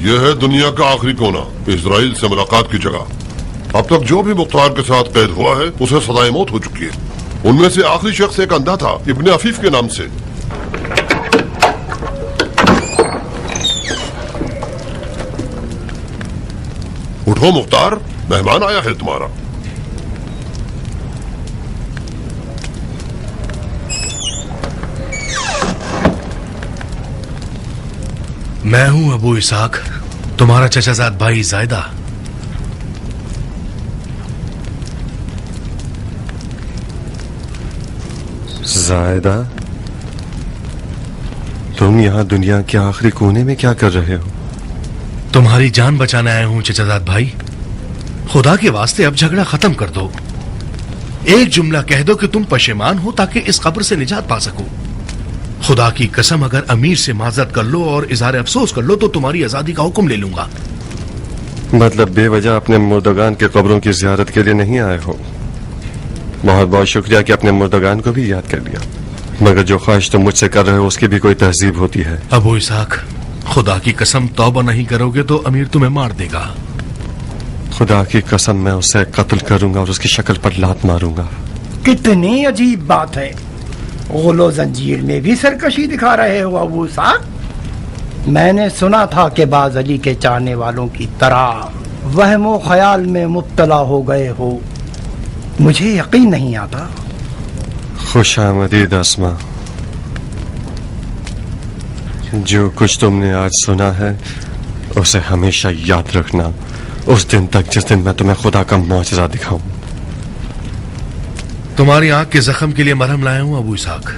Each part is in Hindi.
यह है दुनिया का आखिरी कोना, इजराइल से मुलाकात की जगह। अब तक जो भी मुख्तार के साथ कैद हुआ है उसे सजाए मौत हो चुकी है। उनमें से आखिरी शख्स एक अंधा था, इब्ने अफीफ के नाम से। उठो मुख्तार, मेहमान आया है तुम्हारा। मैं हूं अबू इसाक, तुम्हारा चचाजाद भाई जायदा। जायदा, तुम यहाँ दुनिया के आखिरी कोने में क्या कर रहे हो? तुम्हारी जान बचाने आया हूं चचाजाद भाई। खुदा के वास्ते अब झगड़ा खत्म कर दो। एक जुमला कह दो कि तुम पशेमान हो ताकि इस कब्र से निजात पा सको। खुदा की कसम, अगर अमीर से माजरत कर लो और इजहार अफसोस कर लो तो तुम्हारी आजादी का हुक्म ले लूंगा। मतलब बेवजह अपने मुर्दगान के कब्रों की जियारत के लिए नहीं आए हो? बहुत बहुत शुक्रिया कि अपने मुर्दगान को भी याद कर लिया, मगर जो ख्वाहिश तुम मुझसे कर रहे हो उसकी भी कोई तहजीब होती है। अबू इसाक, खुदा की कसम, तौबा नहीं करोगे तो अमीर तुम्हें मार देगा। खुदा की कसम, मैं उसे कत्ल करूंगा और उसकी शक्ल पर लात मारूंगा। कितनी अजीब बात है, गुलो जंजीर में भी सरकशी दिखा रहे हो अबू इसाक। मैंने सुना था कि बाज अली के चाहने वालों की तरह वहमो ख्याल में मुब्तला हो गए हो। मुझे यकीन नहीं आता। खुशामदीद अस्मा, जो कुछ तुमने आज सुना है उसे हमेशा याद रखना, उस दिन तक जिस दिन मैं तुम्हें खुदा का मौजज़ा दिखाऊं। तुम्हारी आंख के जख्म के लिए मरहम लाया हूं अबू इसाक।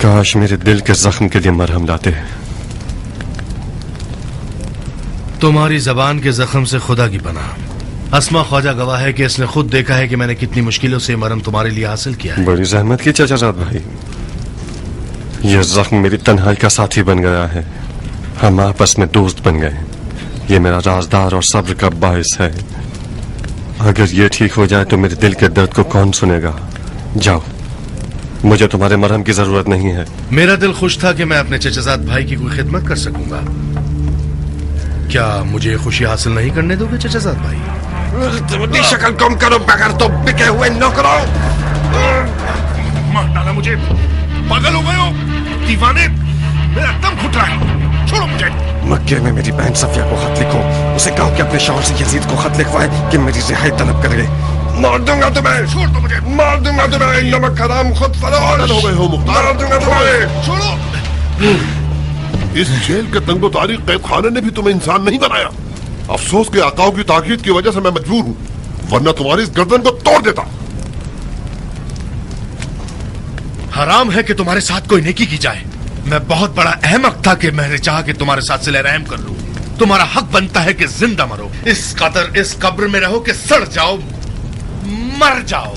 काश मेरे दिल के जख्म के लिए मरहम लाते। तुम्हारी जबान के जख्म से खुदा की पनाह। अस्मा ख्वाजा गवाह है कि इसने खुद देखा है कि मैंने कितनी मुश्किलों से मरहम तुम्हारे लिए हासिल किया है। बड़ी जहमत की चचाजाद भाई। यह जख्म मेरी तन्हाई का साथी बन गया है। हम आपस में दोस्त बन गए। ये मेरा राजदार और सब्र का बायस है। अगर ये ठीक हो जाए तो मेरे दिल के दर्द को कौन सुनेगा? जाओ, मुझे तुम्हारे मरहम की जरूरत नहीं है। मेरा दिल खुश था कि मैं अपने चचाजाद भाई की कोई खिदमत कर सकूंगा। क्या मुझे खुशी हासिल नहीं करने दोगे चचाजाद भाई? शक्ल कम करो, बगैर तो बिके हुए नौकरों। मार डाला मुझे। पागल हो गए हो दीवाने, मेरा दम घुट रहा है। छोड़ो मुझे। मक्के में मेरी बहन सफिया को खत लिखो, उसे कहो कि अपने शौहर से यजीद को खत लिखवाए कि मेरी रिहाई तलब करे। मार दूंगा तुम्हें। छोड़ दो मुझे। मार दूंगा तुम्हें, नमक हराम खुद फरोश। हो गए हो मुख्तार। मार दूंगा तुम्हें। छोड़ो। इस जेल के तंगो तारीख कैद खाने ने भी तुम्हें इंसान नहीं बनाया। अफसोस के आकाओं की ताकीद की वजह से मैं मजबूर हूँ, वरना तुम्हारी इस गर्दन को तोड़ देता। हराम है कि तुम्हारे साथ कोई नेकी की जाए। मैं बहुत बड़ा अहमक था कि मैंने चाहा कि तुम्हारे साथ सिले रहम कर लूं। तुम्हारा हक बनता है कि जिंदा मरो, इस कदर इस कब्र में रहो कि सड़ जाओ, मर जाओ।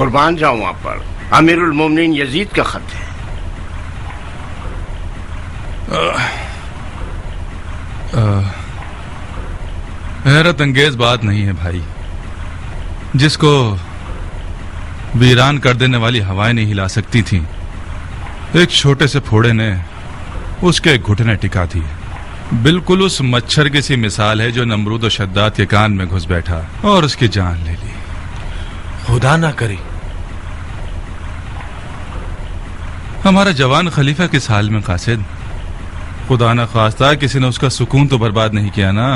कुर्बान जाऊं आप पर, अमीरुल मोमिनीन यजीद का खत है। हैरत अंगेज बात नहीं है भाई, जिसको वीरान कर देने वाली हवाएं नहीं हिला सकती थीं, एक छोटे से फोड़े ने उसके घुटने टिका दिए। बिल्कुल उस मच्छर की सी मिसाल है जो नमरूद और शद्दाद के कान में घुस बैठा और उसकी जान ले ली। खुदा ना करे। हमारा जवान खलीफा किस हाल में कासिद? खुदा ना खास्ता किसी ने उसका सुकून तो बर्बाद नहीं किया ना?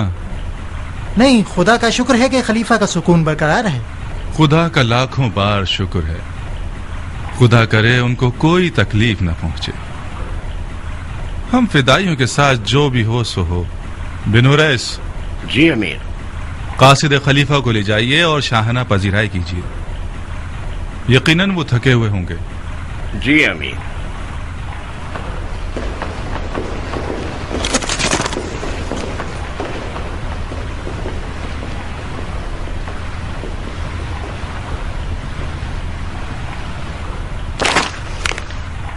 नहीं, खुदा का शुक्र है कि खलीफा का सुकून बरकरार है। खुदा का लाखों बार शुक्र है। खुदा करे उनको कोई तकलीफ न पहुंचे। हम फिदाइयों के साथ जो भी हो सो हो। बिनु रईस। जी अमीर। कासिद खलीफा को ले जाइए और शाहना पजीराई कीजिए। यकीनन वो थके हुए होंगे। जी अमीर।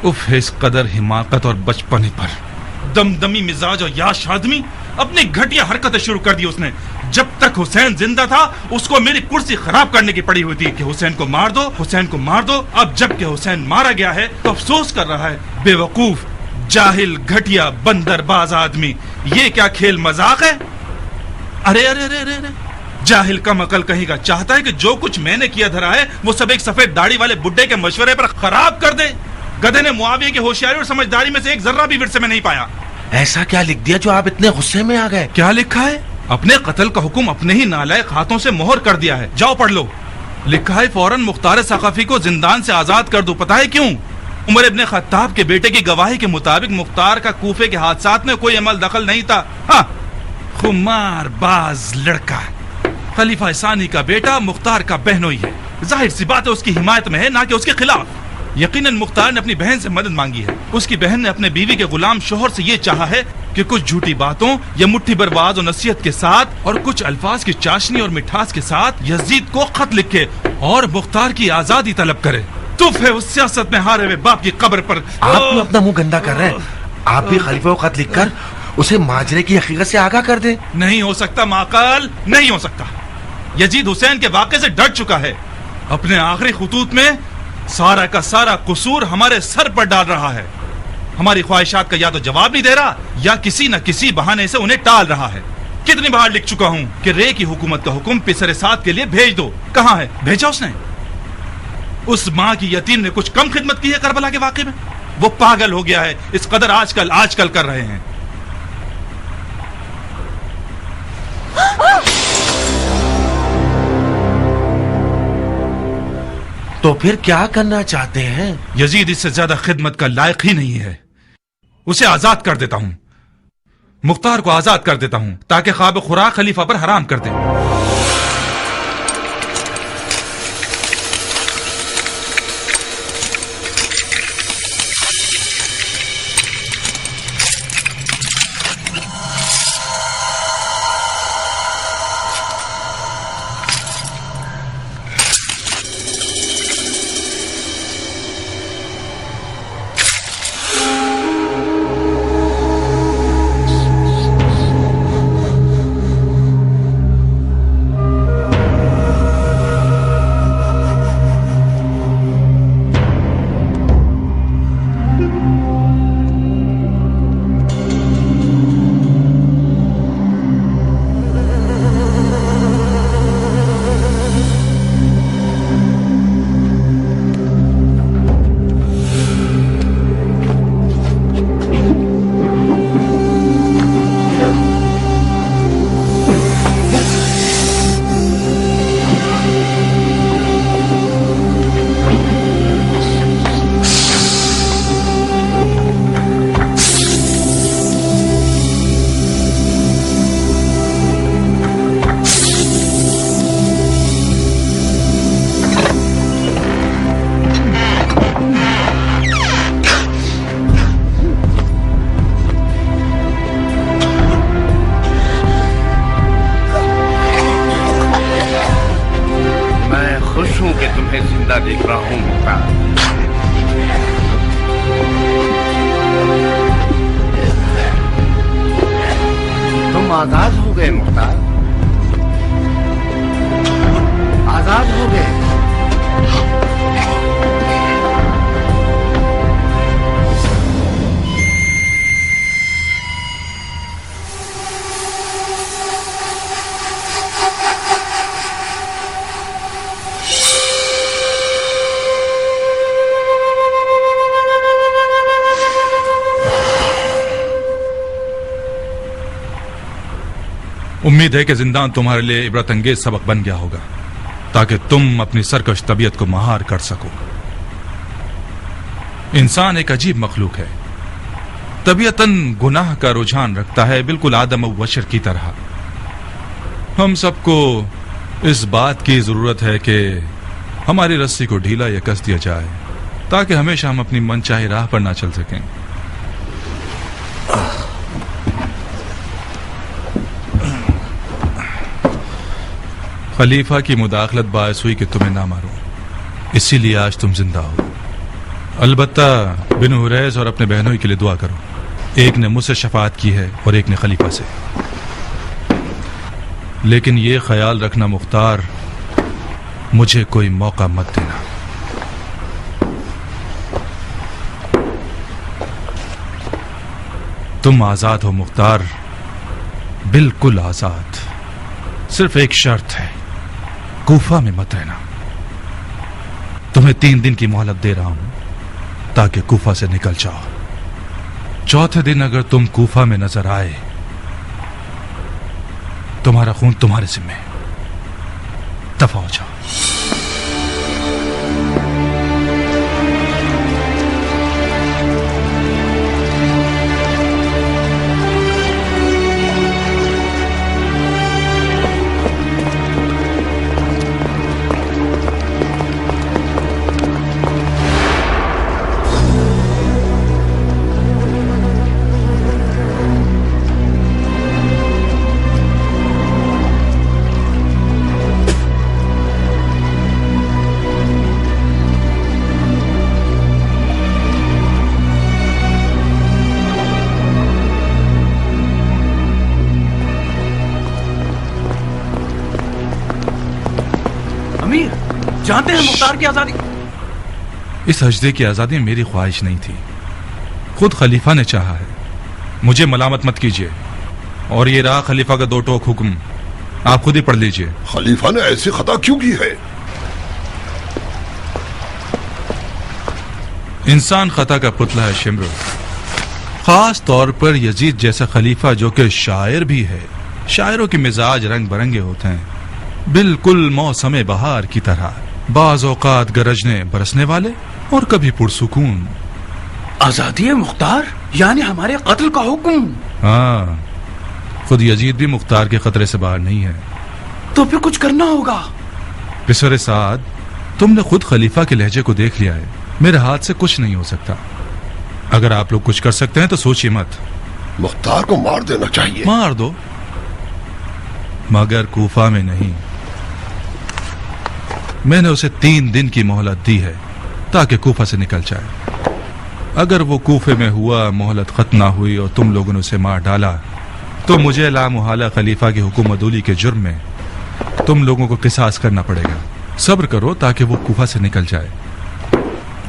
उफ, इस कदर हिमाकत और बचपने पर। दमदमी मिजाज और याश आदमी, अपनी घटिया हरकतें शुरू कर दी उसने। जब तक हुसैन जिंदा था उसको मेरी कुर्सी खराब करने की पड़ी हुई थी कि हुसैन को मार दो, हुसैन को मार दो। अब जबकि हुसैन मारा गया है तो अफसोस कर रहा है। बेवकूफ, जाहिल, घटिया, बंदरबाज आदमी। ये क्या खेल मजाक है? अरे अरे अरे अरे, अरे। जाहिल कम अकल कहीं का चाहता है कि जो कुछ मैंने किया धरा है वो सब एक सफेद दाढ़ी वाले बुड्ढे के मशवरे पर खराब कर दे। गधे ने मुआविया की होशियारी और समझदारी में से एक जर्रा भी विरसे में नहीं पाया। ऐसा क्या लिख दिया जो आप इतने गुस्से में आ गए? क्या लिखा है? अपने कत्ल का हुक्म अपने ही नालायक हाथों से मोहर कर दिया है। जाओ पढ़ लो। लिखा है फौरन मुख्तार सकाफी को जिंदान से आजाद कर दो। पता है क्यों? उमर इब्ने खत्ताब के बेटे की गवाही के मुताबिक मुख्तार का कूफे के हादसात में कोई अमल दखल नहीं था। हाँ, खुमार बाज लड़का, खलीफा सानी का बेटा मुख्तार का बहनोई है। जाहिर सी बात है उसकी हिमायत में है, ना कि उसके खिलाफ। यकीनन मुख्तार ने अपनी बहन से मदद मांगी है। उसकी बहन ने अपने बीवी के गुलाम शोहर से ये चाहा है कि कुछ झूठी बातों या मुट्ठी बर्बाद और नसीहत के साथ और कुछ अल्फाज की चाशनी और मिठास के साथ यजीद को खत लिखे और मुख्तार की आजादी तलब करे। तुफ है उस सियासत में हारे हुए बाप की कब्र पर। आप क्यों अपना मुंह गंदा कर रहे हैं? आप भी खलीफा को खत लिखकर उसे माजरे की हकीकत से आगाह कर दे। नहीं हो सकता माकाल, नहीं हो सकता। यजीद हुसैन के वाक़े से डर चुका है। अपने आखिरी खुतूत में सारा का सारा कसूर हमारे सर पर डाल रहा है। हमारी ख्वाहिशात का या तो जवाब नहीं दे रहा या किसी न किसी बहाने से उन्हें टाल रहा है। कितनी बार लिख चुका हूं कि रे की हुकूमत का हुक्म पिसरे साथ के लिए भेज दो। कहां है? भेजा उसने? उस माँ की यतीम ने कुछ कम खिदमत की है करबला के वाक़े में? वो पागल हो गया है, इस कदर आजकल कर रहे हैं। तो फिर क्या करना चाहते हैं? यजीद इससे ज्यादा खिदमत का लायक ही नहीं है। उसे आजाद कर देता हूं, मुख्तार को आजाद कर देता हूं ताकि ख्वाब खुराक खलीफा पर हराम कर दे। आजाद हो गए मुख्तार, आजाद हो गए। उम्मीद है कि जिंदान तुम्हारे लिए इबरत अंगेज सबक बन गया होगा, ताकि तुम अपनी सरकश तबीयत को महार कर सको। इंसान एक अजीब मखलूक है, तबीयतन गुनाह का रुझान रखता है, बिल्कुल आदम और बशर की तरह। हम सबको इस बात की जरूरत है कि हमारी रस्सी को ढीला या कस दिया जाए, ताकि हमेशा हम अपनी मनचाही राह पर ना चल सकें। खलीफा की मुदाखलत बायस हुई कि तुम्हें ना मारो, इसीलिए आज तुम जिंदा हो। अलबत्ता बिन हुरैस और अपने बहनों के लिए दुआ करो। एक ने मुझसे शफाअत की है और एक ने खलीफा से। लेकिन ये ख्याल रखना मुख्तार, मुझे कोई मौका मत देना। तुम आजाद हो मुख्तार, बिल्कुल आजाद। सिर्फ एक शर्त है, कूफा में मत रहना। तुम्हें 3 दिन की मोहलत दे रहा हूं, ताकि कूफा से निकल जाओ। चौथे दिन अगर तुम कूफा में नजर आए, तुम्हारा खून तुम्हारे जिम्मे, दफा हो जाओ। जानते हैं मुख्तार की आजादी। इस हजदे की आजादी मेरी ख्वाहिश नहीं थी, खुद खलीफा ने चाहा है। मुझे मलामत मत कीजिए। और ये रहा खलीफा का 2 टोक हुक्म, आप खुद ही पढ़ लीजिए। खलीफा ने ऐसी खता क्यों की है? इंसान खता का पुतला है शिमरो, खास तौर पर यजीद जैसा खलीफा जो कि शायर भी है। शायरों के मिजाज रंग बिरंगे होते हैं, बिल्कुल मौसम बहार की तरह, बाज औकात गरजने बरसने वाले और कभी पुरसुकून। आजादी है मुख्तार, यानी हमारे कत्ल का हुक्म। हाँ, खुद यजीद भी मुख्तार के खतरे से बाहर नहीं है। तो फिर कुछ करना होगा। पिसर साद, तुमने खुद खलीफा के लहजे को देख लिया है। मेरे हाथ से कुछ नहीं हो सकता। अगर आप लोग कुछ कर सकते हैं तो सोचिए मत। मुख्तार को मार देना चाहिए। मार दो, मगर कूफा में नहीं। मैंने उसे 3 दिन की मोहलत दी है ताकि कूफा से निकल जाए। अगर वो कूफे में हुआ, मोहलत खत्म ना हुई और तुम लोगों ने उसे मार डाला, तो मुझे लामुहाला खलीफा की हुकूमतूली के जुर्म में तुम लोगों को किसास करना पड़ेगा। सब्र करो ताकि वो कूफा से निकल जाए।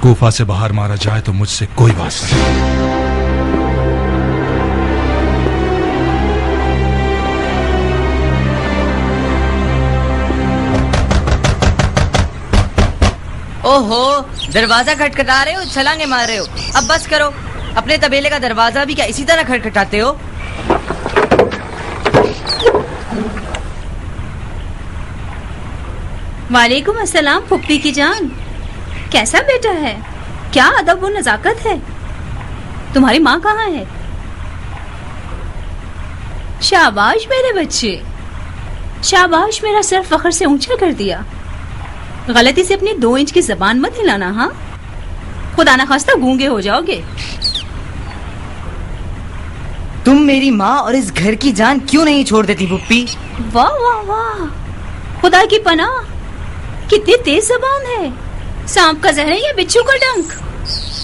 कूफा से बाहर मारा जाए तो मुझसे कोई वास्ता नहीं। ओहो, दरवाजा खटखटा रहे हो, छलांगे मार रहे हो। अब बस करो। अपने तबेले का दरवाजा भी क्या इसी तरह खटखटाते हो? वालेकुम अस्सलाम फुप्पी की जान। कैसा बेटा है? क्या अदब व नजाकत है? तुम्हारी माँ कहाँ है? शाबाश मेरे बच्चे, शाबाश। मेरा सर फख्र से ऊंचा कर दिया। गलती से अपनी 2 इंच की जबान मत हिलाना। हाँ, खुदा ना खास्ता गूंगे हो जाओगे। तुम मेरी माँ और इस घर की जान क्यों नहीं छोड़ देती पुप्पी? वाह वाह वाह, खुदा की पनाह, कितनी तेज जबान है। सांप का जहर है या बिच्छू का डंक?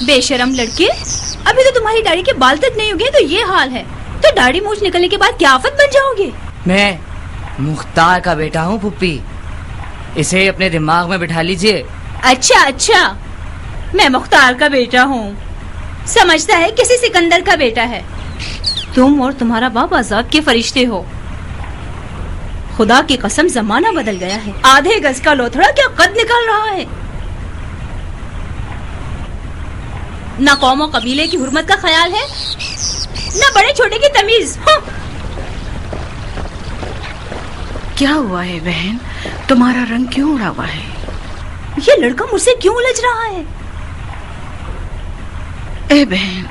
बेशरम लड़के, अभी तो तुम्हारी दाढ़ी के बाल तक नहीं उगे तो ये हाल है। तो दाढ़ी मूछ निकलने के बाद क्या आफत बन जाओगे? मैं मुख्तार का बेटा हूँ पुप्पी, इसे अपने दिमाग में बिठा लीजिए। अच्छा अच्छा, मैं मुख्तार का बेटा हूँ, समझता है किसी सिकंदर का बेटा है। तुम और तुम्हारा बाप अजाब के फरिश्ते हो। खुदा की कसम जमाना बदल गया है। आधे गज का लोथड़ा क्या कद निकाल रहा है। ना कौम और कबीले की हुर्मत का ख्याल है, ना बड़े छोटे की तमीज। क्या हुआ है बहन, तुम्हारा रंग क्यों उड़ा हुआ है? ये लड़का मुझसे क्यों उलझ रहा है? ए बहन,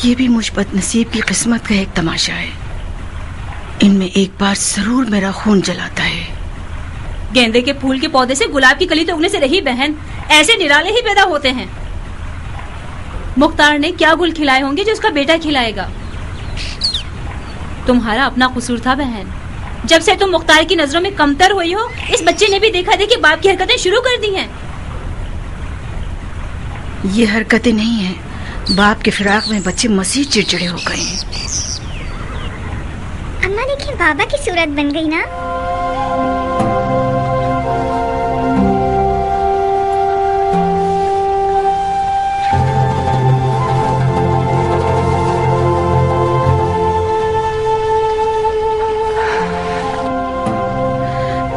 ये भी मुझ बदनसीब की किस्मत का एक तमाशा है। इनमें एक बार जरूर मेरा खून जलाता है। गेंदे के फूल के पौधे से गुलाब की कली तो उगने से रही बहन, ऐसे निराले ही पैदा होते हैं। मुख्तार ने क्या गुल खिलाए होंगे जो उसका बेटा खिलाएगा। तुम्हारा अपना कसूर था बहन। जब से तुम मुख्तार की नजरों में कमतर हुई हो, इस बच्चे ने भी देखा कि बाप की हरकतें शुरू कर दी हैं। ये हरकतें नहीं हैं, बाप के फिराक में बच्चे मजीद चिड़चिड़े हो गए हैं। अम्मा देखिए, बाबा की सूरत बन गई ना।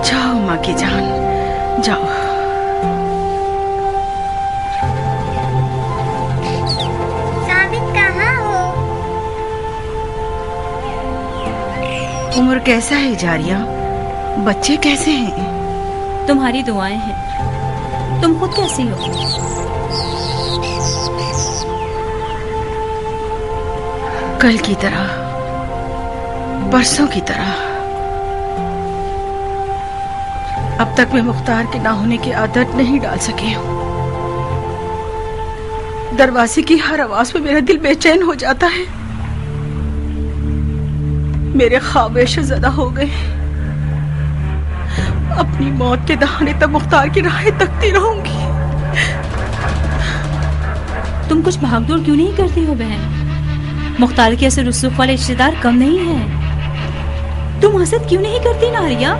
जाओ माँ की जान, जाओ। उम्र कैसा है जारिया? बच्चे कैसे हैं? तुम्हारी दुआएं हैं। तुम खुद कैसी हो? कल की तरह, परसों की तरह। अब तक मैं मुख्तार के ना होने की आदत नहीं डाल सकी हूँ। दरवाजे की हर आवाज पे मेरा दिल बेचैन हो जाता है। मेरे ख्वाब शज़दा हो गए। अपनी मौत के दहाने तक मुख्तार की राहें तकती रहूंगी। तुम कुछ भागदौड़ क्यों नहीं करती हो बहन? मुख्तार के ऐसे रुसूख वाले रिश्तेदार कम नहीं हैं। तुम हसद क्यों नहीं करती नारिया?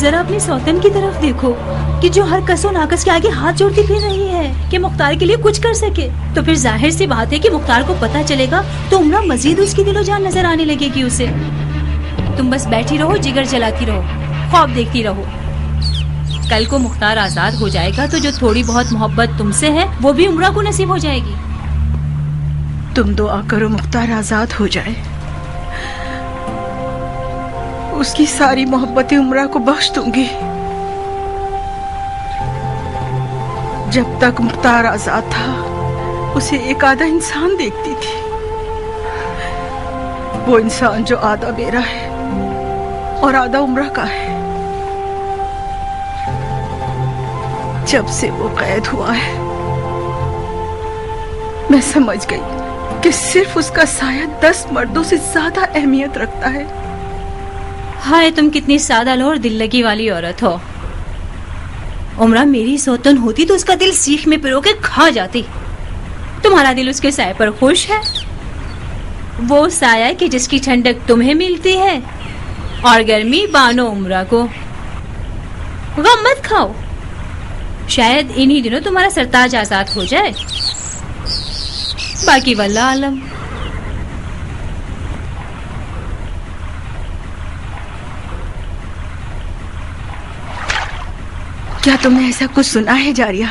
जरा अपनी सौतन की तरफ देखो कि जो हर कसो नाकस के आगे हाथ जोड़ती फिर रही है कि मुख्तार के लिए कुछ कर सके। तो फिर जाहिर सी बात है कि मुख्तार को पता चलेगा तो उम्रा मजीद उसकी दिलो जान नजर आने लगेगी उसे। तुम बस बैठी रहो, जिगर जलाती रहो, ख्वाब देखती रहो। कल को मुख्तार आजाद हो जाएगा तो जो थोड़ी बहुत मोहब्बत तुमसे है वो भी उम्रा को नसीब हो जाएगी। तुम दुआ करो मुख्तार आजाद हो जाए, उसकी सारी मोहब्बतें उम्रा को बख्श दूंगी। जब तक मुख्तार आजाद था उसे एक आधा इंसान देखती थी, वो इंसान जो आधा मेरा है और आधा उम्रा का है। जब से वो कैद हुआ है मैं समझ गई कि सिर्फ उसका साया 10 मर्दों से ज्यादा अहमियत रखता है। हाय, तुम कितनी सादा लो और दिल लगी वाली औरत हो। उम्रा मेरी सौतन होती तो उसका दिल सीख में पिरो के खा जाती। तुम्हारा दिल उसके साए पर खुश है। वो साया कि जिसकी ठंडक तुम्हें मिलती है और गर्मी बानो उम्रा को। गम मत खाओ, शायद इन्हीं दिनों तुम्हारा सरताज आजाद हो जाए। बाकी वल्लाह आलम। क्या तुमने ऐसा कुछ सुना है जारिया?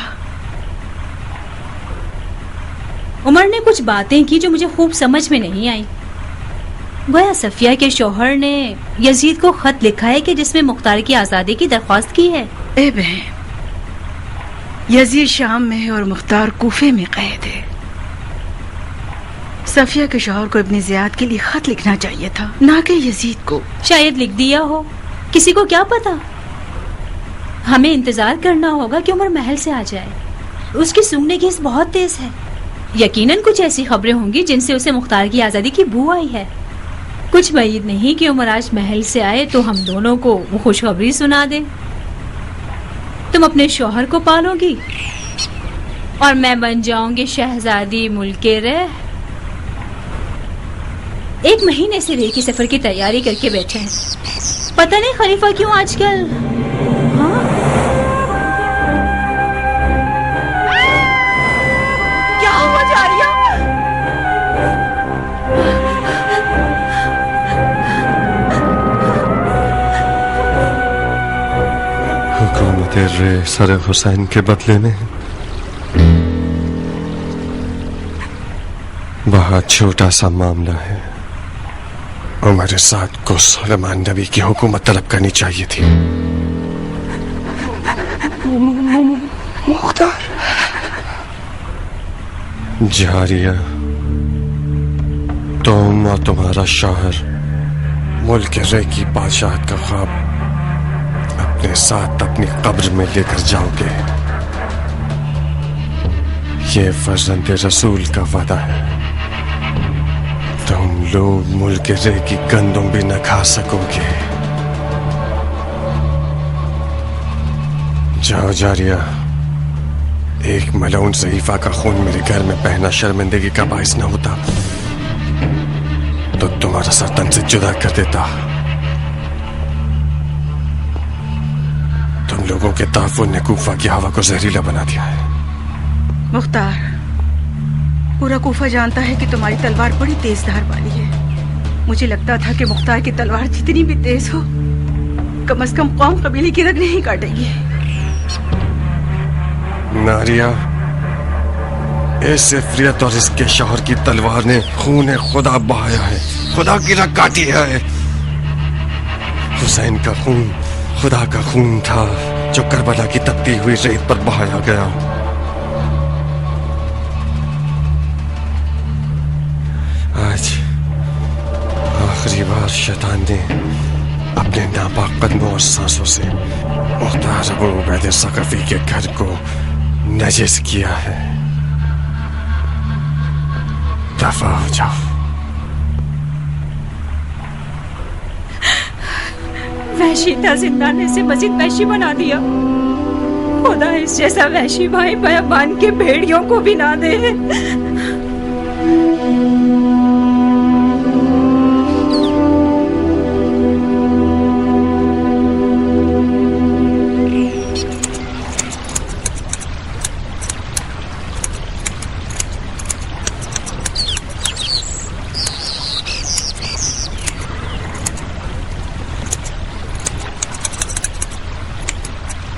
उमर ने कुछ बातें की जो मुझे खूब समझ में नहीं आई। गोया सफिया के शौहर ने यजीद को खत लिखा है कि जिसमें मुख्तार की आजादी की दरख्वास्त की है। ए बहन, यजीद शाम में है और मुख्तार कूफे में कैद है। सफिया के शौहर को इब्ने ज़ियाद के लिए खत लिखना चाहिए था, ना कि यजीद को। शायद लिख दिया हो, किसी को क्या पता। हमें इंतजार करना होगा कि उमर महल से आ जाए। उसकी सूंघने की हिस्स बहुत तेज है। यकीनन कुछ ऐसी खबरें होंगी जिनसे उसे मुख्तार की आजादी की बू आई है। कुछ उम्मीद नहीं कि उमर आज महल से आए तो हम दोनों को वो खुशखबरी सुना दे। तुम अपने शौहर को पालोगी और मैं बन जाऊंगी शहजादी मुल्के रह। 1 महीने से रे की सफर की तैयारी करके बैठे हैं। पता नहीं खलीफा क्यों आजकल। हाँ? क्या हुआ जारिया? हुकूमत रे सर हुसैन के बदले में बहुत छोटा सा मामला है। उमर साद को सुलेमान नबी की हुकूमत तलब करनी चाहिए थी। मुख्तार जारिया, तुम और तुम्हारा शौहर मुल्क रे की बादशाहत का ख्वाब अपने साथ अपनी कब्र में लेकर जाओगे। ये फर्जंद रसूल का वादा है। तुम लोग मुल्क रे की गंदुम भी न खा सकोगे। जाओ जारिया, एक मलऊन सहीफा का खून मेरे घर में बहना शर्मिंदगी का बाइस न होता तो तुम्हारा सर तन से जुदा कर देता। तुम लोगों के ताफुन ने कूफा की हवा को जहरीला बना दिया है। मुख्तार, पूरा कूफा जानता है कि तुम्हारी तलवार बड़ी तेज धार वाली है। मुझे लगता था कि मुख्तार की तलवार जितनी भी तेज हो, कम से कम कौम कबीले की रग नहीं काटेगी। नारिया, इस इफ्रियत और इसके शौहर की तलवार ने खून खुदा बहाया है, खुदा की रग काटी है। हुसैन का खून खुदा का खून था जो करबला की तपती हुई रेत पर बहाया गया। आज आखिरी बार शैतान ने अपने नापाक कदमों और सांसों से मुख्तार अबू उबैद सकफी के घर को नजिस किया है। दफा हो जाओ। वहशी था, जिंदाने से मजीद वहशी बना दिया। खुदा इस जैसा वहशी भाई बयाबान के भेड़ियों को भी ना दे।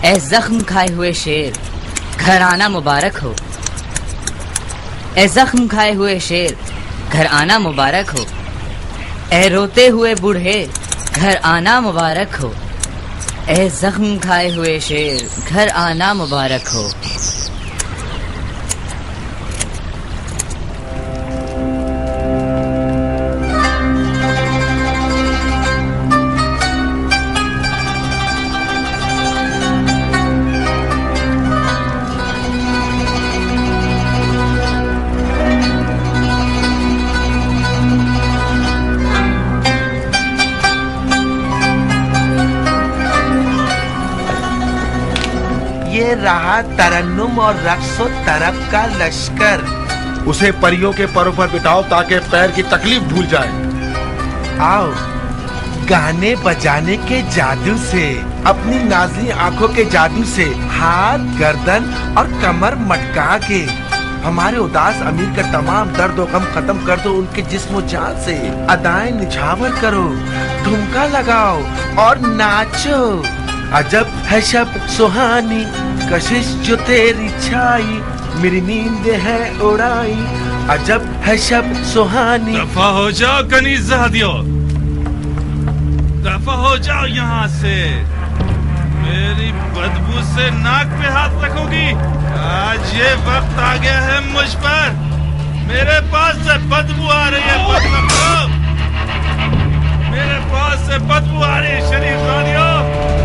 ए जख्म खाए हुए शेर, घर आना मुबारक हो। ए जख्म खाए हुए शेर, घर आना मुबारक हो। ए रोते हुए बूढ़े, घर आना मुबारक हो। ए जख्म खाए हुए शेर, घर आना मुबारक हो। ये रहा तरन्नुम और रक्सो तरफ का लश्कर। उसे परियों के परों पर बिठाओ ताकि पैर की तकलीफ भूल जाए। आओ, गाने बजाने के जादू से, अपनी नाज़ी आंखों के जादू से हाथ, गर्दन और कमर मटका के हमारे उदास अमीर का तमाम दर्द और गम खत्म कर दो। उनके जिस्म जान से अदाएं निछावर करो, ठुमका लगाओ और नाचो। अजब है शब सुहानी, कशिश जो तेरी छाई, मेरी नींद है उड़ाई। अजब है शब सुहानी। दफा हो जाओ कनीज़ादियों, दफा हो जाओ यहाँ से। मेरी बदबू से नाक पे हाथ रखोगी? आज ये वक्त आ गया है मुझ पर। मेरे पास से बदबू आ रही है, मतलब मेरे पास से बदबू आ रही है शरीफानियों।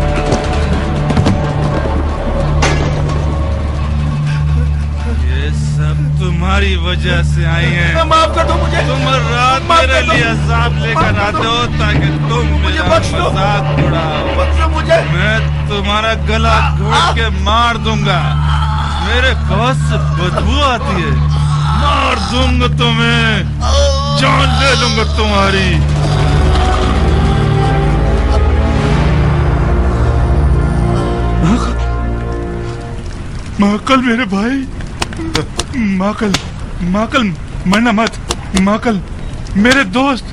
तुम्हारी वजह से आई हैं। माफ कर दो मुझे। तुम रात मेरे लिए अज़ाब लेकर आते हो ताकि तुम मेरा मजाक उड़ाओ। मुझे। मैं तुम्हारा गला घोट के मार दूंगा। मेरे पास से बदबू आती है, मार दूंगा तुम्हें। जान ले लूंगा तुम्हारी। माकल मेरे भाई, माकल माकल मरना मत। माकल मेरे दोस्त,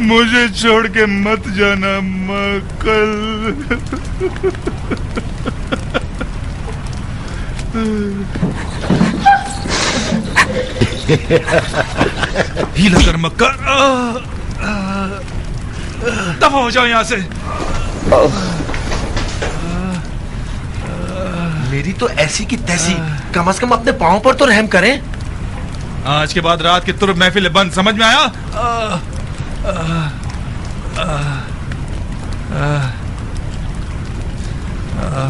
मुझे छोड़ के मत जाना माकल। हीला कर मक्कर, दफा हो जाओ यहाँ से। मेरी तो ऐसी की तैसी, कम से कम अपने पाँव पर तो रहम करें। आज के बाद रात की तुर्क महफिल बंद, समझ में आया?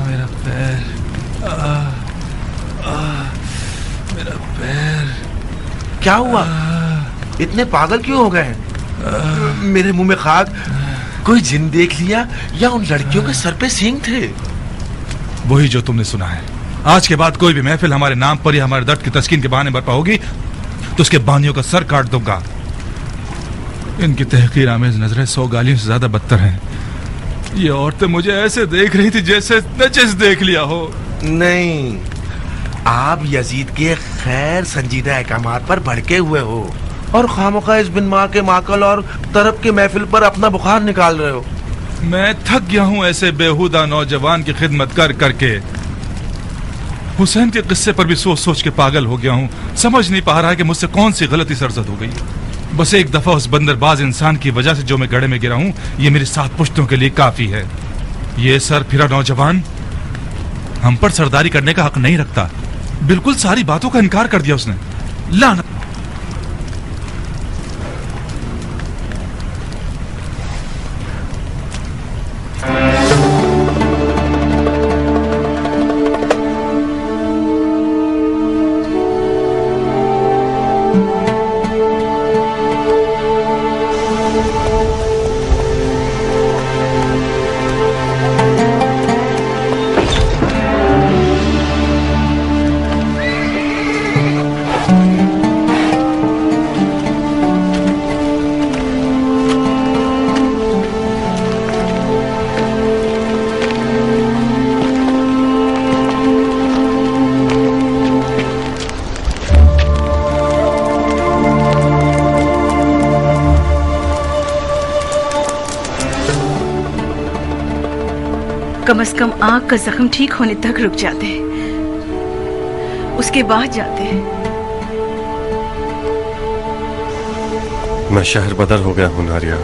मेरा पैर, मेरा पैर। क्या हुआ? इतने पागल क्यों हो गए? मेरे मुंह में खाक, कोई जिन देख लिया या उन लड़कियों के सर पे सींग थे? वही जो तुमने सुना है। आज के बाद कोई भी महफिल हमारे नाम पर या हमारे दर्द की तस्कीन के बहाने बरपा होगी तो उसके बानियों का सर काट दूंगा। इनकी तहकीर आमेज नजरें 100 गालियों से ज्यादा बदतर हैं। ये औरतें मुझे ऐसे देख रही थी जैसे नचिस देख लिया हो। नहीं, आप यजीद के खैर संजीदा अहकामात पर भड़के हुए हो और खामोखा इस बिन माँ के माकल और तरफ के महफिल पर अपना बुखार निकाल रहे हो। मैं थक गया हूं ऐसे बेहुदा नौजवान की खिदमत कर करके। हुसैन के किस्से पर भी सोच सोच के पागल हो गया हूं। समझ नहीं पा रहा है कि मुझसे कौन सी गलती सरजद हो गई। बस एक दफा उस बंदरबाज इंसान की वजह से जो मैं गड्ढे में गिरा हूं, ये मेरी 7 पुश्तों के लिए काफी है। ये सर फिरा नौजवान हम पर सरदारी करने का हक नहीं रखता। बिल्कुल सारी बातों का इनकार कर दिया उसने। लानत। कम से कम आंख का जख्म ठीक होने तक रुक जाते, उसके बाद जाते। मैं शहर बदर हो गया हूँ नारिया।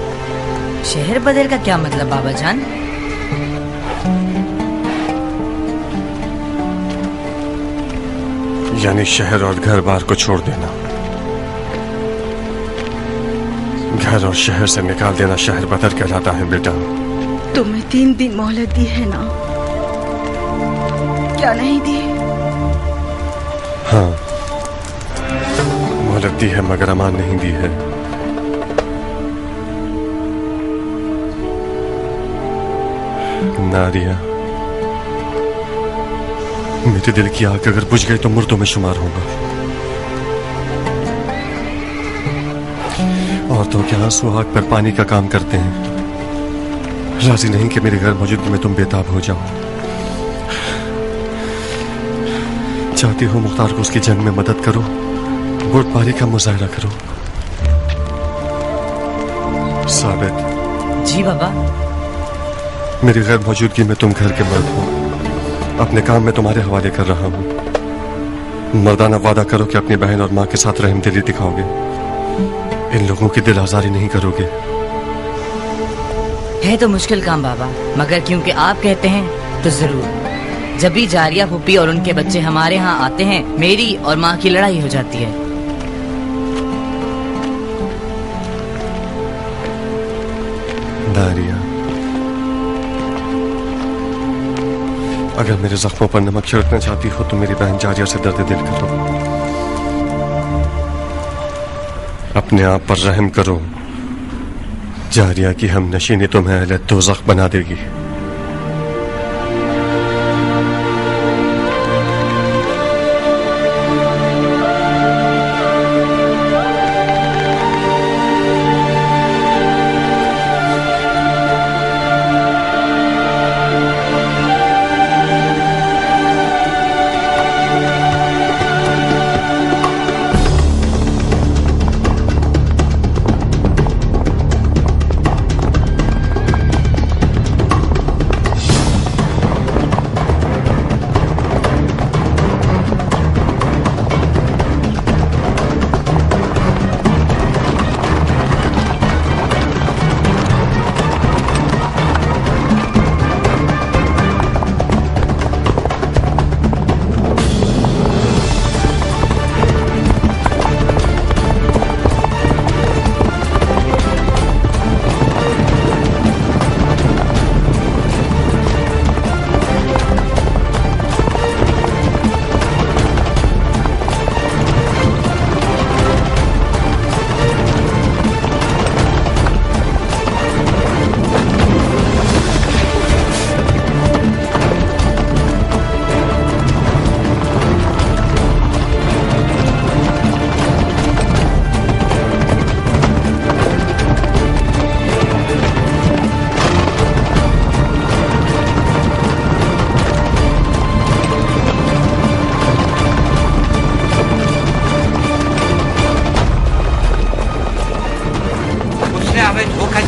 शहर बदल का क्या मतलब बाबा जान? यानी शहर और घर बार को छोड़ देना। घर और शहर से निकाल देना शहर बदर कहलाता है बेटा। तुम्हें 3 दिन मोहलत दी है ना? क्या नहीं दी? हाँ, मोहलत दी है मगर अमान नहीं दी है। नारिया, मेरे दिल की आग अगर बुझ गई तो मुर्दों में शुमार होगा। औरतों के आंसू आग पर पानी का काम करते हैं। राजी नहीं कि मेरे घर मौजूदगी में तुम बेताब हो जाओ। चाहती हो मुख्तार को उसकी जंग में मदद करो, बुर्दबारी का मुजाहरा करो। साबित। जी बाबा। मेरी गैर मौजूदगी में तुम घर के मर्द हो। अपने काम में तुम्हारे हवाले कर रहा हूं। मर्दाना वादा करो कि अपनी बहन और माँ के साथ रहमदिली दिखाओगे। इन लोगों की दिल आजारी नहीं करोगे। है तो मुश्किल काम बाबा, मगर क्योंकि आप कहते हैं तो जरूर। जब भी जारिया फूफी और उनके बच्चे हमारे यहाँ आते हैं, मेरी और माँ की लड़ाई हो जाती है। नारिया, अगर मेरे जख्मों पर नमक छिड़कना चाहती हो तो मेरी बहन जारिया से दर्द दिल करो। अपने आप पर रहम करो। जारिया की हम नशीनी तुम्हें अहले दोज़ख बना देगी।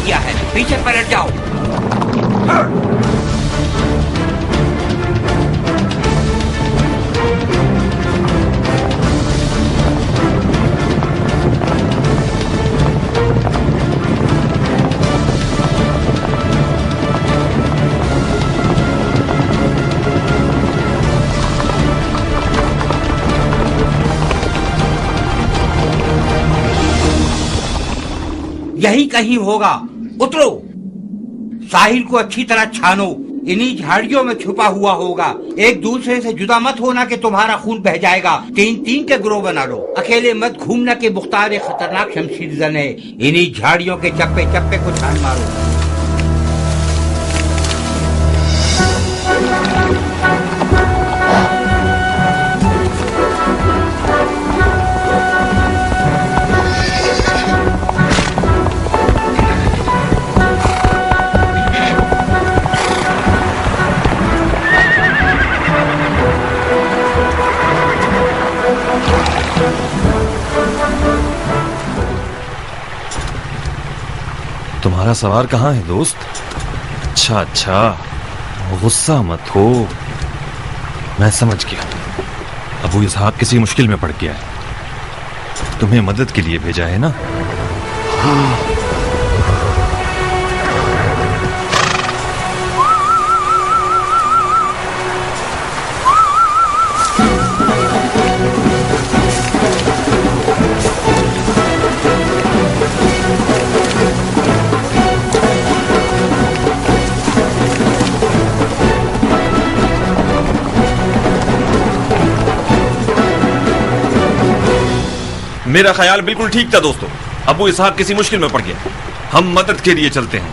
किया है, पीछे पलट जाओ। यही कहीं होगा, उतरो। साहिल को अच्छी तरह छानो, इन्हीं झाड़ियों में छुपा हुआ होगा। एक दूसरे से जुदा मत होना कि तुम्हारा खून बह जाएगा। 3-3 के ग्रोह बना लो, अकेले मत घूमना कि मुख्तार एक खतरनाक शमशीर जन है। इन्हीं झाड़ियों के चप्पे चप्पे को छान मारो। तुम्हारा सवार कहाँ है दोस्त? अच्छा अच्छा, गुस्सा मत हो, मैं समझ गया। अबू इसहाक किसी मुश्किल में पड़ गया है, तुम्हें मदद के लिए भेजा है ना? मेरा ख्याल बिल्कुल ठीक था दोस्तों। अबू इसहाक किसी मुश्किल में पड़ गया, हम मदद के लिए चलते हैं।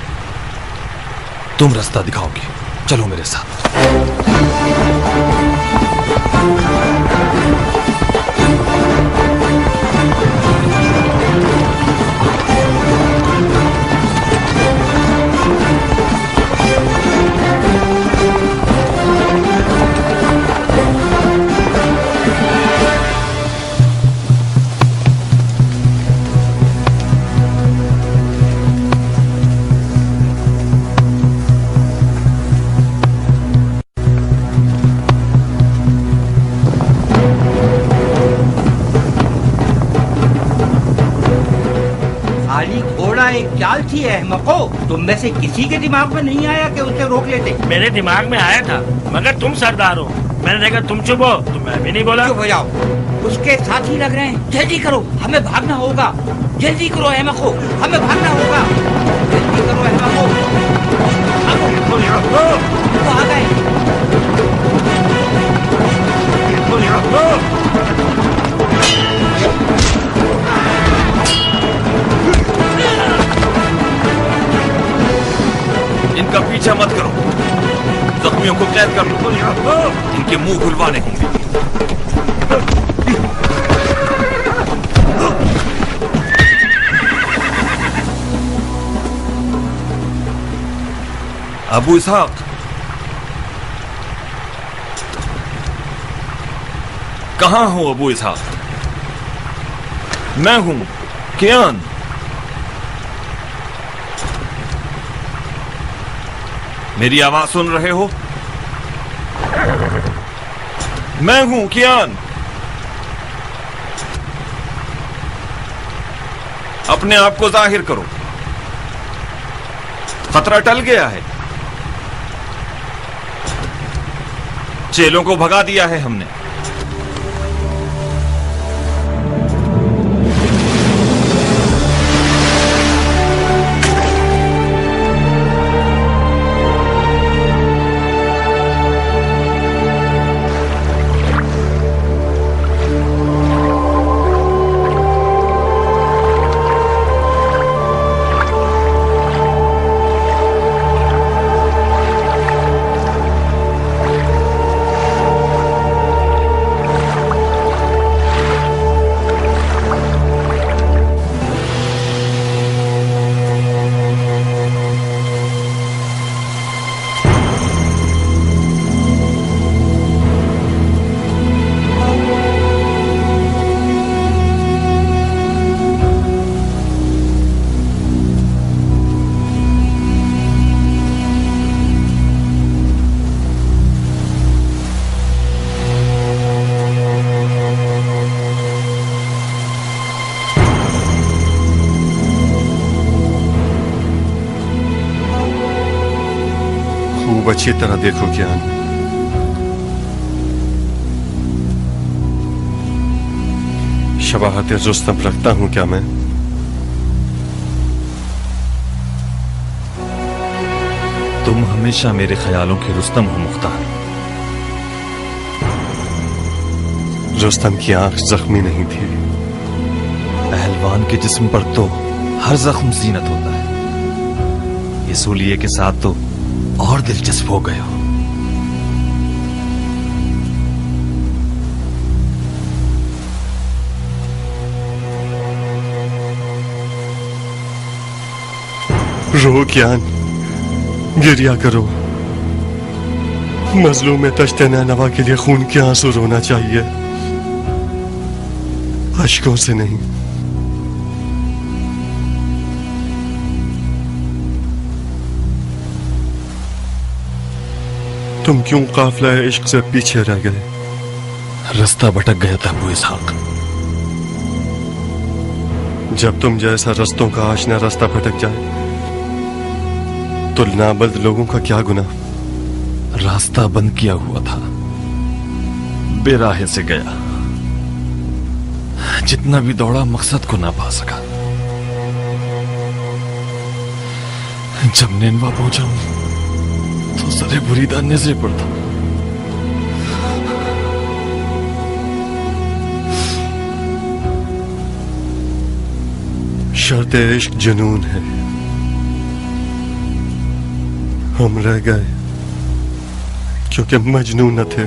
तुम रास्ता दिखाओगे, चलो मेरे साथ। चाल थी अहमको, तुम में से किसी के दिमाग में नहीं आया कि उसे रोक लेते? मेरे दिमाग में आया था, मगर तुम सरदार हो, मैंने देखा तुम चुप हो तो मैं भी नहीं बोला। चुप हो जाओ, उसके साथी लग रहे हैं। जल्दी करो, हमें भागना होगा। जल्दी करो अहमको, हमें भागना होगा। जल्दी करो अहमको। वो आ गए। इनका पीछा मत करो, जख्मियों को कैद कर लो, इनके मुंह खुलवाने होंगे। अबू इसहाक, कहां हो अबू इसहाक? मैं हूं कियान। मेरी आवाज सुन रहे हो? मैं हूं कियान। अपने आप को जाहिर करो, खतरा टल गया है। चेलों को भगा दिया है हमने। खूब अच्छी तरह देखो कियान। शबाहत रुस्तम रखता हूं क्या मैं? तुम हमेशा मेरे ख्यालों के रुस्तम हो मुख्तार। रुस्तम की आंख जख्मी नहीं थी। पहलवान के जिस्म पर तो हर जख्म जीनत होता है, ये सूलिये के साथ तो और दिलचस्प हो गए हो। रो कियान, गिरिया करो। मजलूम तश्ते नैनवा के लिए खून के आंसू रोना चाहिए, अश्कों से नहीं। तुम क्यों काफिला इश्क से पीछे रह गए? रास्ता भटक गया था अबू इसहाक। जब तुम जैसा रस्तों का आशना रास्ता भटक जाए तो नाबल्द लोगों का क्या गुनाह? रास्ता बंद किया हुआ था, बेराहे से गया। जितना भी दौड़ा मकसद को ना पा सका। जब नैनवा पहुंचा तो सरे बुरी दाने से पड़ता। शर्त इश्क जुनून है, हम रह गए क्योंकि मजनून न थे।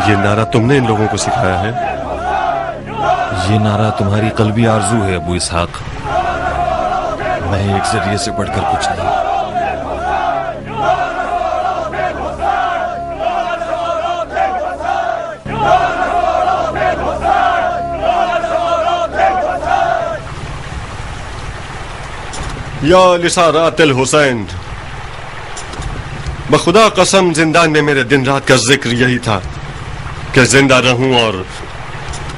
ये नारा तुमने इन लोगों को सिखाया है? ये नारा तुम्हारी कल्बी आरजू है अबू इसहाक। मैं एक जरिए से बढ़कर कुछ नहीं। या लिसारातिल हुसैन, बखुदा कसम जिंदान में मेरे दिन रात का जिक्र यही था कि जिंदा रहूं और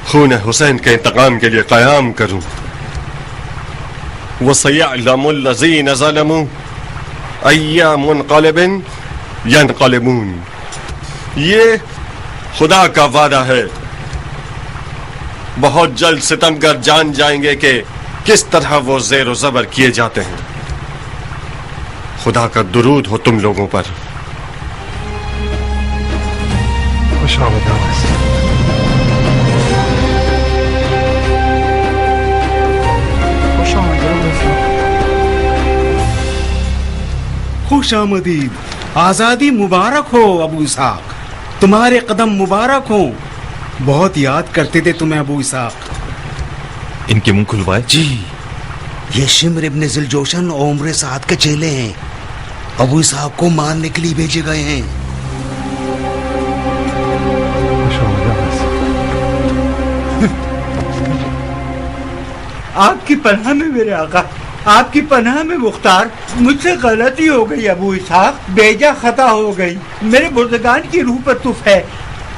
खून हुसैन के इंतकाम के लिए क़याम करूं। वसयअलमुल लज़ीन ज़लमू अय्या मुनक़लिबिन यनक़लिबून। ये खुदा का वादा है, बहुत जल्द सितमगर जान जाएंगे कि किस तरह वो ज़ेर ज़बर किए जाते हैं। खुदा का दुरूद हो तुम लोगों पर। खुश आमदीद, आजादी मुबारक हो अबू इसहाक, तुम्हारे कदम मुबारक हो। बहुत याद करते थे तुम्हें अबू इसहाक। इनके मुंह खुलवाए। जी, ये शिम्र इब्न ज़िलजोशन और उम्र साद के चेले हैं, अबू इसहाक को मारने के लिए भेजे गए हैं। आपकी पनाह में मेरे आका, आपकी पनाह में मुख्तार। मुझसे गलती हो गई अबू इसहाक, बेजा खता हो गई। मेरे बुर्दगान की रूह पर तुफ है,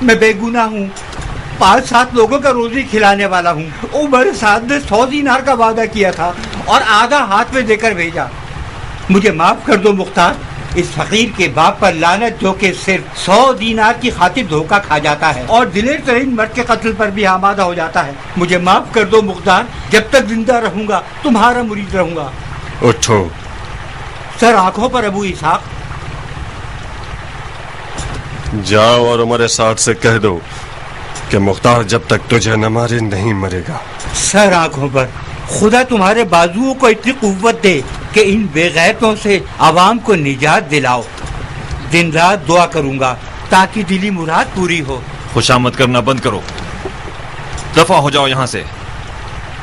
मैं बेगुनाह हूँ। 5-7 लोगों का रोजी खिलाने वाला हूँ। उमर साद ने 100 दीनार का वादा किया था और आधा हाथ में देकर भेजा। मुझे माफ कर दो मुख्तार, इस फकीर के बाप पर लानत जो कि सिर्फ 100 दीनार की खातिर धोखा खा जाता है और दिलेर तरीन मर्द के कत्ल पर भी आमादा हो जाता है। मुझे माफ कर दो मुख्तार, जब तक जिंदा रहूंगा तुम्हारा मुरीद रहूंगा। उठो। सर आंखों पर अबू इसहाक। जाओ और उमर साद से कह दो कि मुख्तार जब तक तुझे न मारे नहीं मरेगा। सर आंखों पर खुदा तुम्हारे बाजुओं को इतनी कुव्वत दे कि इन बेगैरतों से आवाम को निजात दिलाओ। दिन रात दुआ करूंगा ताकि दिली मुराद पूरी हो। खुशामद करना बंद करो, दफा हो जाओ यहाँ से।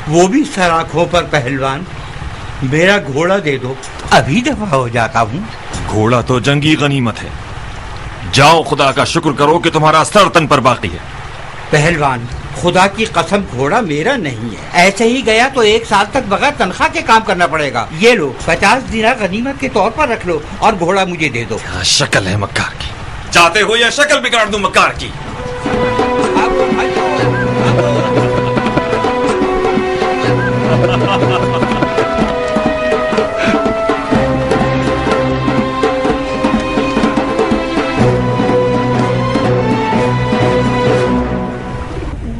वो भी सर आंखों पर पहलवान, मेरा घोड़ा दे दो, अभी दफा हो जाता हूँ। घोड़ा तो जंगी गनीमत है। जाओ, खुदा का शुक्र करो कि तुम्हारा सर तन पर बाकी है। पहलवान, खुदा की कसम घोड़ा मेरा नहीं है। ऐसे ही गया तो 1 साल तक बगैर तनख्वाह के काम करना पड़ेगा। ये लो 50 दिनार गनीमत के तौर पर रख लो और घोड़ा मुझे दे दो। क्या शक्ल है मक्कार की, चाहते हो या शक्ल बिगाड़ दूं मक्कार की?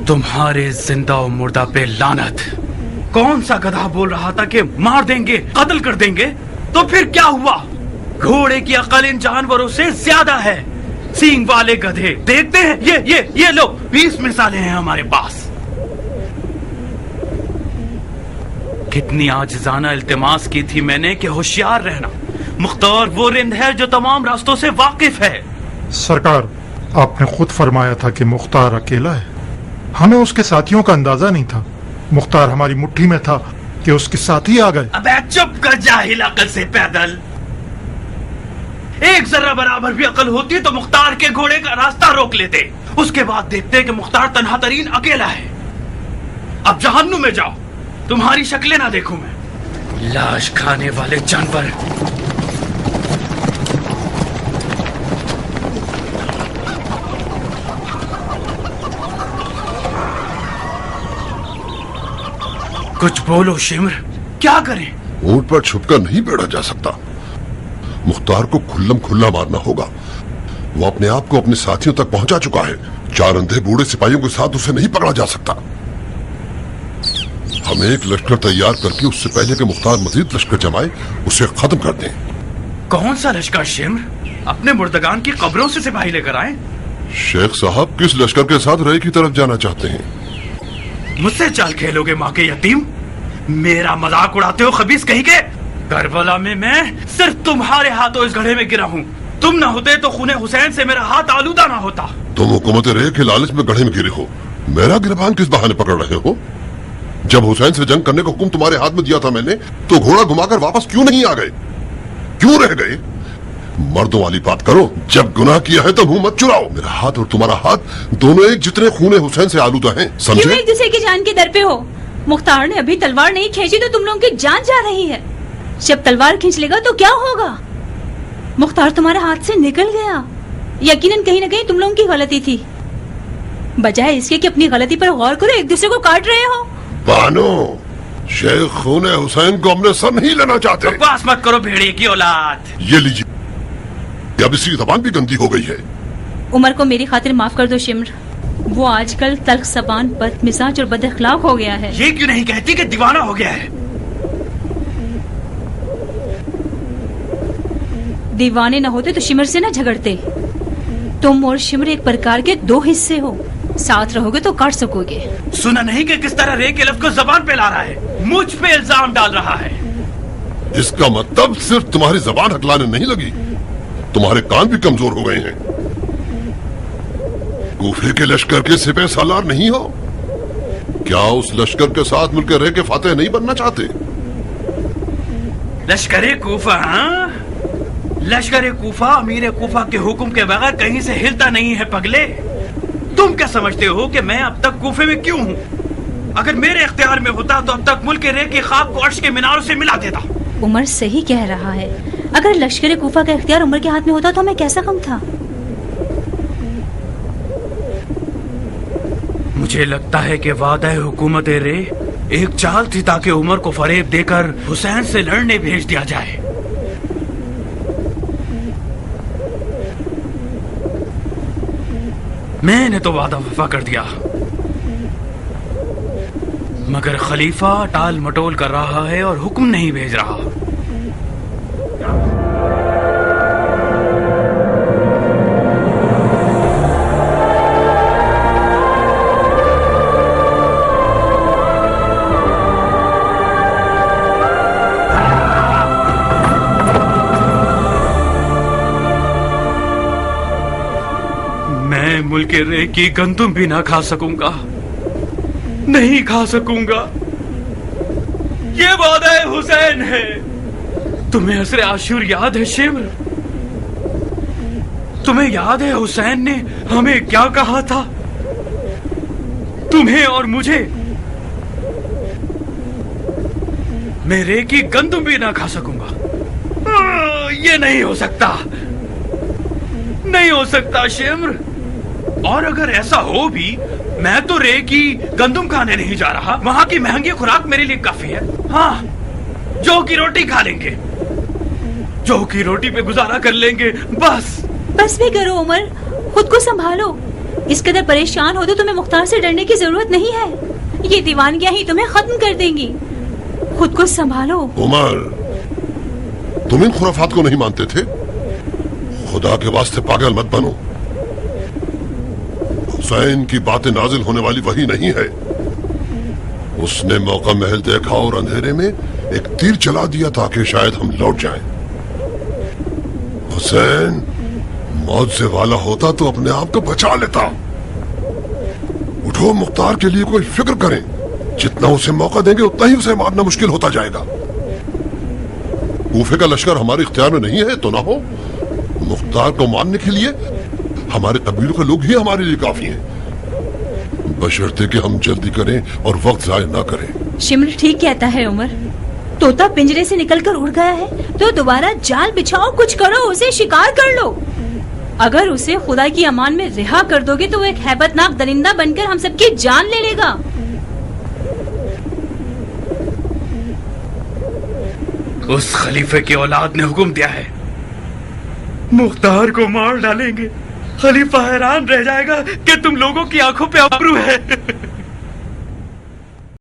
तुम्हारे जिंदा और मुर्दा पे लानत। कौन सा गधा बोल रहा था कि मार देंगे, कत्ल कर देंगे? तो फिर क्या हुआ? घोड़े की अकल इन जानवरों से ज्यादा है। सींग वाले गधे देखते हैं, ये लो 20 मिसालें हैं हमारे पास। कितनी आजिजाना इल्तिमास की थी मैंने कि होशियार रहना। मुख्तार वो रिंद है जो तमाम रास्तों से वाकिफ है। सरकार, आपने खुद फरमाया था कि मुख्तार अकेला है। हमें उसके साथियों का अंदाजा नहीं था। मुख्तार हमारी मुट्ठी में था कि उसके साथी आ गए। अबे चुप कर जाहिल, अकल से पैदल। एक जरा बराबर भी अकल होती तो मुख्तार के घोड़े का रास्ता रोक लेते। उसके बाद देखते कि मुख्तार तन्हा तरीन अकेला है। अब जहन्नुम में जाओ, तुम्हारी शक्लें ना देखूं मैं। लाश खाने वाले जानवर। कुछ बोलो शिमर, क्या करें? ऊंट पर छुपकर नहीं बैठा जा सकता। मुख्तार को खुल्लम खुल्ला मारना होगा। वो अपने आप को अपने साथियों तक पहुंचा चुका है। 4 अंधे बूढ़े सिपाहियों के साथ उसे नहीं पकड़ा जा सकता। हम एक लश्कर तैयार करके उससे पहले कि मुख्तार मजीद लश्कर जमाए उसे खत्म कर दें। कौन सा लश्कर शिमर? अपने मुर्दगान की कब्रों से सिपाही लेकर आए। शेख साहब किस लश्कर के साथ रय की तरफ जाना चाहते हैं? मुझसे चाल खेलोगे माँ के यतीम? मेरा मजाक उड़ाते हो खबीस कहीं के? करबला में मैं सिर्फ तुम्हारे हाथों इस घड़े में गिरा हूँ। तुम ना होते तो खूने हुसैन से मेरा हाथ आलूदा ना होता। तुम हुकूमत रे के लालच में गढ़े में गिरे हो। मेरा गिरबान किस बहाने पकड़ रहे हो? जब हुसैन से जंग करने का हुक्म तुम्हारे हाथ में दिया था मैंने, तो घोड़ा घुमाकर वापस क्यों नहीं आ गए? क्यों रह गए? मर्दों वाली बात करो। जब गुनाह किया है तो मुंह मत चुराओ। मेरा हाथ और तुम्हारा हाथ दोनों एक जितने खूने हुसैन से आलूदा हैं, समझे? क्यों एक दूसरे की जान के दर पे हो? मुख्तार ने अभी तलवार नहीं खींची तो तुम लोगों की जान जा रही है। जब तलवार खींच लेगा तो क्या होगा? मुख्तार तुम्हारे हाथ से निकल गया। यकीनन कहीं ना कहीं तुम लोगों की गलती थी। बजाय इसके कि अपनी गलती पर गौर करो, एक दूसरे को काट रहे हो। बानो, शेख खूने हुसैन को अपने सर नहीं लेना चाहते। बकवास मत करो भेड़िए की औलाद। ये लीजिए, अब इसकी जबान भी गंदी हो गई है। उमर को मेरी खातिर माफ कर दो शिमर। वो आजकल तल्ख ज़बान, बदमिजाज और बदअखलाक हो गया है। ये क्यों नहीं कहती कि दीवाना हो गया है? दीवाने न होते तो शिमर से न झगड़ते। तुम और शिमर एक प्रकार के 2 हिस्से हो। साथ रहोगे तो काट सकोगे। सुना नहीं कि किस तरह रे के लफ्ज़ को जबान पे ला रहा है, मुझ पे इल्जाम डाल रहा है। इसका मतलब सिर्फ तुम्हारी जबान हकलाने नहीं लगी, तुम्हारे कान भी कमजोर हो गए हैं। कूफे के लश्कर के सिपह सालार नहीं हो? क्या उस लश्कर के साथ मिलकर रह के फातेह नहीं बनना चाहते? लश्करे कूफा? हाँ, लश्करे कूफा अमीर कूफा के हुक्म के बगैर कहीं से हिलता नहीं है पगले। तुम क्या समझते हो कि मैं अब तक कूफे में क्यों हूँ? अगर मेरे इख्तियार में होता तो अब तक मुल्क के रे की खाक को अर्श के मीनारों से मिला देता। उमर सही कह रहा है। अगर लश्कर कूफा का इख्तियार उमर के हाथ में होता तो हमें कैसा कम था। मुझे लगता है कि वादा हुकूमत रे एक चाल थी ताकि उमर को फरेब देकर हुसैन से लड़ने भेज दिया जाए। मैंने तो वादा वफा कर दिया, मगर खलीफा टाल मटोल कर रहा है और हुक्म नहीं भेज रहा। के रे की गंदुम भी ना खा सकूंगा, नहीं खा सकूंगा। ये वादा हुसैन है। तुम्हें असर आशूर याद है शिमर? तुम्हें याद है हुसैन ने हमें क्या कहा था? तुम्हें और मुझे। मैं रे की गंदुम भी ना खा सकूंगा। ये नहीं हो सकता, नहीं हो सकता शिमर। और अगर ऐसा हो भी, मैं तो रे की गंदुम खाने नहीं जा रहा। वहां की महंगी खुराक मेरे लिए काफी है। हाँ, जौ की रोटी खा लेंगे, जौ की रोटी पे गुजारा कर लेंगे, बस। बस भी करो उमर, खुद को संभालो। इस कदर परेशान हो तो तुम्हें मुख्तार से डरने की जरूरत नहीं है। ये दीवानगियां ही तुम्हें खत्म कर देंगी। खुद को संभालो। उमर, तुम इन खुराफात को नहीं मानते थे? खुदा के वास्ते पागल मत बनो। हुसैन की बातें नाजिल होने वाली वही नहीं है। उसने मौका महल देखा और अंधेरे में एक तीर चला दिया ताकि शायद हम लौट जाएं। हुसैन मौत से वाला होता तो अपने आप को बचा लेता। उठो, मुख्तार के लिए कोई फिक्र करें। जितना उसे मौका देंगे उतना ही उसे मारना मुश्किल होता जाएगा। कूफे का लश्कर हमारे इख्तियार में नहीं है तो ना हो। मुख्तार को मारने के लिए हमारे कबीलों के लोग ही हमारे लिए काफी हैं, बशर्ते कि हम जल्दी करें और वक्त जाया ना करें। शिमर ठीक कहता है उमर। तोता पिंजरे से निकलकर उड़ गया है तो दोबारा जाल बिछाओ, कुछ करो, उसे शिकार कर लो। अगर उसे खुदा की अमान में रिहा कर दोगे तो वो एक हैबतनाक दरिंदा बनकर हम सबकी जान ले लेगा। उस खलीफे की औलाद ने हुक्म दिया है, मुख्तार को मार डालेंगे। खलीफा हैरान रह जाएगा कि तुम लोगों की आंखों पे आबरू है।